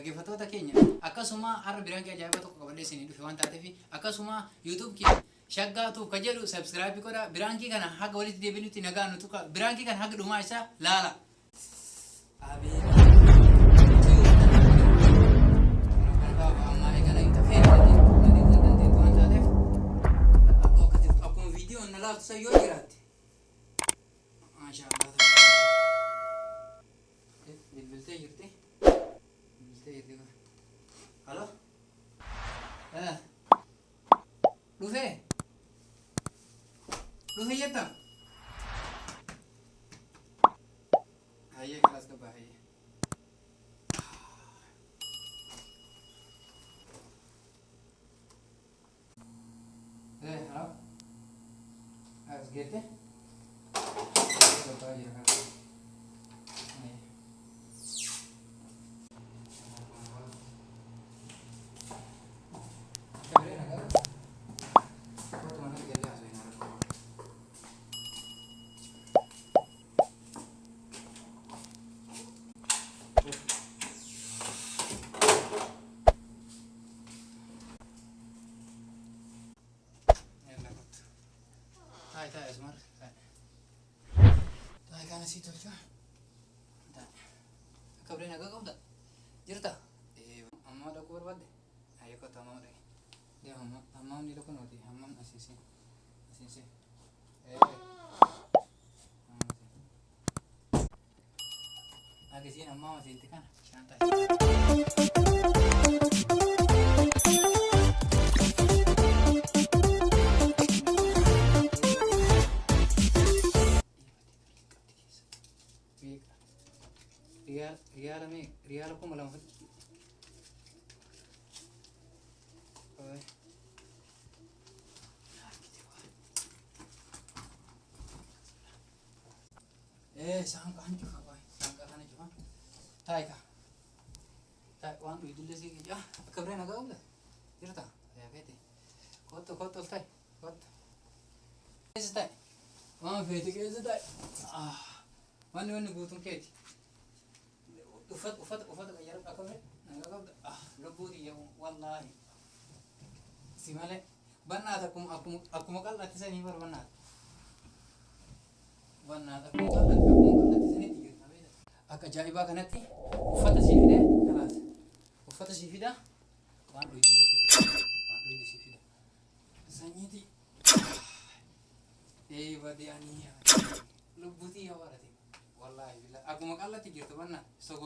dhaggeeffattoota keenya akkasuma har'a biraan kee ajaa'iba tokko qabadhee isinii dhufe waan taateef akkasuma YouTube kee shaggaatu ka jedhu subscribe godha biraan kee kana haga walitti deebinutti nagaan nutu biraan kee kana haga dhumaa isaa laala. Saya irat. Masyaallah. Bilte yirte. Halo? Lufe. Lufe yata. Aye kelas ke bahaya. Halo? Harus gitu ya? Coba aja kan. Tayo smart. Tayo kana situ aja. Kabre naga kau tak? Jirta? Amma ada kubar bade. Ayo kau tamam deh. Dia amma ni lokon hoti. Amma asisi. Agak sih amma masih itu kan. Santai. Rial aku malam sangkaan juga boy sangkaan juga tay ka tay wan itu lesi ya kabre naga udah cerita ya bete koto tay koto es tay wan bete ke es tay mana butuh keti ufat kayak apa nih naga lebudi ya wallahi si male banat aku makal nanti saya nih banat aku makal nanti saya nih tiga agak jaiba kan nanti ufat si fida kelas ufat si fida wandu itu si fida sanya di wadi ani lebudi ya warati wallahi bila aku makal nanti gitu banat so